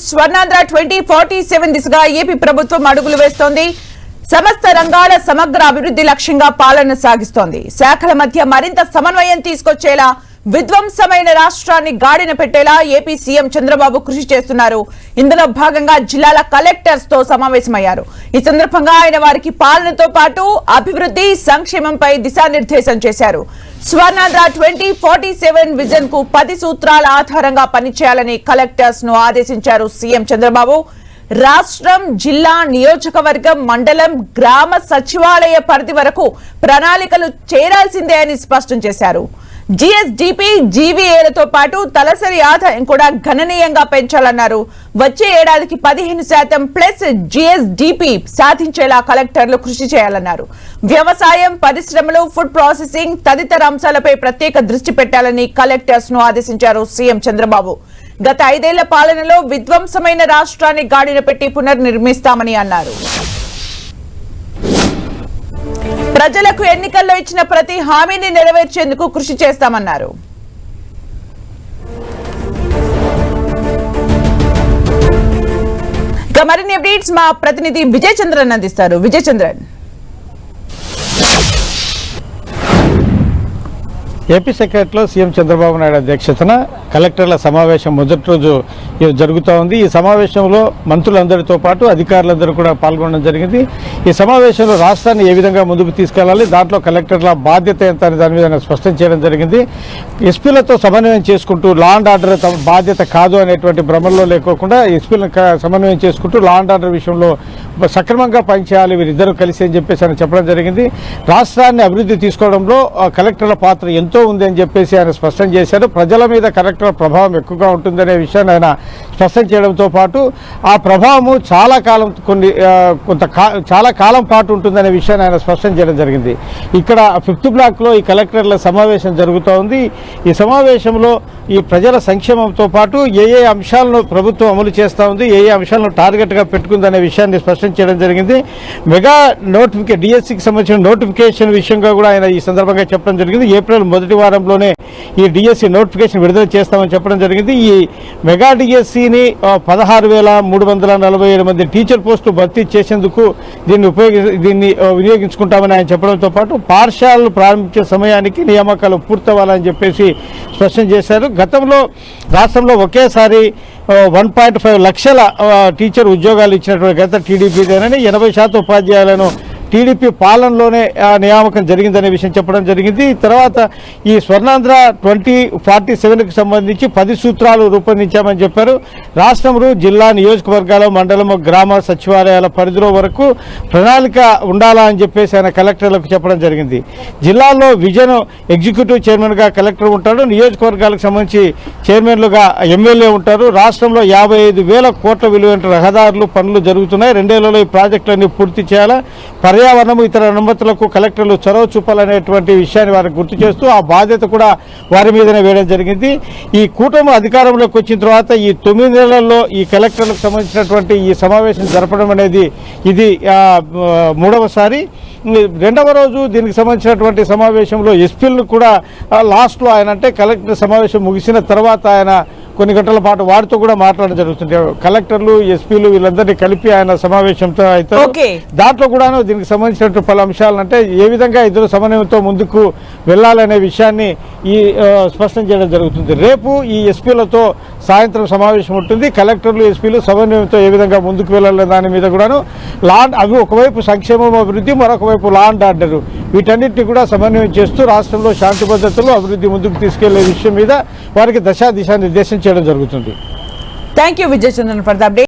స్వర్ణాంధ్ర 2047 దిశగా ఏపీ ప్రభుత్వం అడుగులు వేస్తోంది. సమస్త రంగాల సమగ్ర అభివృద్ధి లక్ష్యంగా పాలన సాగిస్తోంది. శాఖల మధ్య మరింత సమన్వయం తీసుకొచ్చేలా విధ్వంసమైన రాష్ట్రాన్ని గాడిన పెట్టేలా ఏపీ సీఎం చంద్రబాబు కృషి చేస్తున్నారు. ఇందులో భాగంగా జిల్లాల కలెక్టర్స్ తో సమావేశమయ్యారు. ఈ సందర్భంగా ఆయన వారికి పాలనతో పాటు అభివృద్ధి సంక్షేమంపై దిశానిర్దేశం చేశారు. స్వర్ణాంధ్ర 2047 విజన్ కు 10 సూత్రాల ఆధారంగా పనిచేయాలని కలెక్టర్స్ ను ఆదేశించారు సీఎం చంద్రబాబు. రాష్ట్రం, జిల్లా, నియోజకవర్గం, మండలం, గ్రామ సచివాలయ పరిధి వరకు ప్రణాళికలు చేరాల్సిందే అని స్పష్టం చేశారు. జీఎస్డీపీ, జీవీఏలతో పాటు తలసరి ఆదాయం కూడా గణనీయంగా పెంచాలన్నారు. వచ్చే ఏడాదికి 15% ప్లస్ జీఎస్డీపీ సాధించేలా కలెక్టర్లు కృషి చేయాలన్నారు. వ్యవసాయం, పరిశ్రమలు, ఫుడ్ ప్రాసెసింగ్ తదితర అంశాలపై ప్రత్యేక దృష్టి పెట్టాలని కలెక్టర్స్ ను ఆదేశించారు సీఎం చంద్రబాబు. గత 5 ఏళ్ల పాలనలో విధ్వంసమైన రాష్ట్రాన్ని గాడిన పెట్టి పునర్నిర్మిస్తామని అన్నారు. ప్రజలకు ఎన్నికల్లో ఇచ్చిన ప్రతి హామీని నెరవేర్చేందుకు కృషి చేస్తామన్నారు. ఇక మరిన్ని అప్డేట్స్ మా ప్రతినిధి విజయ్ చంద్రన్ అందిస్తారు. విజయ్ చంద్రన్. ఏపీ సెక్రటరీలో సీఎం చంద్రబాబు నాయుడు అధ్యక్షతన కలెక్టర్ల సమావేశం మొదటి రోజు జరుగుతూ ఉంది. ఈ సమావేశంలో మంత్రులందరితో పాటు అధికారులందరూ కూడా పాల్గొనడం జరిగింది. ఈ సమావేశంలో రాష్ట్రాన్ని ఏ విధంగా ముందుకు తీసుకెళ్లాలి, దాంట్లో కలెక్టర్ల బాధ్యత ఎంత అనే దాని మీద స్పష్టం చేయడం జరిగింది. ఎస్పీలతో సమన్వయం చేసుకుంటూ లా అండ్ ఆర్డర్ తమ బాధ్యత కాదు అనేటువంటి భ్రమల్లో లేకోకుండా ఎస్పీలను సమన్వయం చేసుకుంటూ లా అండ్ ఆర్డర్ విషయంలో సక్రమంగా పనిచేయాలి వీరిద్దరూ కలిసి అని చెప్పేసి ఆయన చెప్పడం జరిగింది. రాష్ట్రాన్ని అభివృద్ధి తీసుకోవడంలో కలెక్టర్ల పాత్ర ఎంతో ఉంది అని చెప్పేసి ఆయన స్పష్టం చేశారు. ప్రజల మీద కలెక్టర్ ప్రభావం ఎక్కువగా ఉంటుందనే విషయాన్ని ఆయన స్పష్టం చేయడంతో పాటు ఆ ప్రభావము చాలా కాలం పాటు ఉంటుందనే విషయాన్ని ఆయన స్పష్టం చేయడం జరిగింది. ఇక్కడ 5th బ్లాక్లో ఈ కలెక్టర్ల సమావేశం జరుగుతూ ఉంది. ఈ సమావేశంలో ఈ ప్రజల సంక్షేమంతో పాటు ఏ అంశాలను ప్రభుత్వం అమలు చేస్తూ ఉంది, ఏ అంశాలను టార్గెట్గా పెట్టుకుందనే విషయాన్ని స్పష్టం చేయడం జరిగింది. మెగా డిఎస్సికి సంబంధించిన నోటిఫికేషన్ విషయంగా కూడా ఆయన ఈ సందర్భంగా చెప్పడం జరిగింది. ఏప్రిల్ మొదటి వారంలోనే ఈ డిఎస్సి నోటిఫికేషన్ విడుదల చేస్తామని చెప్పడం జరిగింది. ఈ మెగా డిఎస్సిని 16,347 మంది టీచర్ పోస్టులు భర్తీ చేసేందుకు దీన్ని వినియోగించుకుంటామని ఆయన చెప్పడంతో పాటు పాఠశాలలు ప్రారంభించే సమయానికి నియామకాలు పూర్తవ్వాలని చెప్పేసి స్పష్టం చేశారు. గతంలో రాష్ట్రంలో ఒకేసారి 1.5 లక్షల టీచర్ ఉద్యోగాలు ఇచ్చినటువంటి గత టీడీపీదేనని 80% ఉపాధ్యాయులను టీడీపీ పాలనలోనే నియామకం జరిగిందనే విషయం చెప్పడం జరిగింది. తర్వాత ఈ స్వర్ణాంధ్ర 2047కి సంబంధించి 10 సూత్రాలు రూపొందించామని చెప్పారు. రాష్ట్రంలో జిల్లా, నియోజకవర్గాల, మండలం, గ్రామ సచివాలయాల పరిధిలో వరకు ప్రణాళిక ఉండాలా అని చెప్పేసి ఆయన కలెక్టర్లకు చెప్పడం జరిగింది. జిల్లాల్లో విజన్ ఎగ్జిక్యూటివ్ చైర్మన్గా కలెక్టర్ ఉంటాడు. నియోజకవర్గాలకు సంబంధించి చైర్మన్లుగా ఎమ్మెల్యే ఉంటారు. రాష్ట్రంలో 55,000 కోట్ల విలువైన రహదారులు పనులు జరుగుతున్నాయి. 2 ఏళ్లలో ఈ ప్రాజెక్టులన్నీ పూర్తి చేయాలా. పర్యావరణం, ఇతర అనుమతులకు కలెక్టర్లు చొరవ చూపాలనేటువంటి విషయాన్ని వారికి గుర్తు చేస్తూ ఆ బాధ్యత కూడా వారి మీదనే వేయడం జరిగింది. ఈ కూటమి అధికారంలోకి వచ్చిన తర్వాత ఈ 9 నెలల్లో ఈ కలెక్టర్లకు సంబంధించినటువంటి ఈ సమావేశం జరపడం అనేది ఇది 3వసారి. 2వ రోజు దీనికి సంబంధించినటువంటి సమావేశంలో ఎస్పీలను కూడా లాస్ట్లో ఆయన అంటే కలెక్టర్ సమావేశం ముగిసిన తర్వాత ఆయన కొన్ని గంటల పాటు వారితో కూడా మాట్లాడడం జరుగుతుంది. కలెక్టర్లు, ఎస్పీలు వీళ్ళందరినీ కలిపి ఆయన సమావేశంతో అయితే దాంట్లో కూడా దీనికి సంబంధించినటువంటి పలు అంశాలు అంటే ఏ విధంగా ఇద్దరు సమన్వయంతో ముందుకు వెళ్ళాలనే విషయాన్ని స్పష్టం చేయడం జరుగుతుంది. రేపు ఈ ఎస్పీలతో సాయంత్రం సమావేశం ఉంటుంది. కలెక్టర్లు, ఎస్పీలు సమన్వయంతో ఏ విధంగా ముందుకు వెళ్ళాలనే దాని మీద కూడాను అవి ఒకవైపు సంక్షేమం, అభివృద్ధి, మరొక వైపు లా అండ్ ఆర్డర్ వీటన్నిటిని కూడా సమన్వయం చేస్తూ రాష్ట్రంలో శాంతి భద్రతలు, అభివృద్ధి ముందుకు తీసుకెళ్లే విషయం మీద వారికి దిశానిర్దేశం చేయడం జరుగుతుంది. Thank you Vijay Chandran for the update.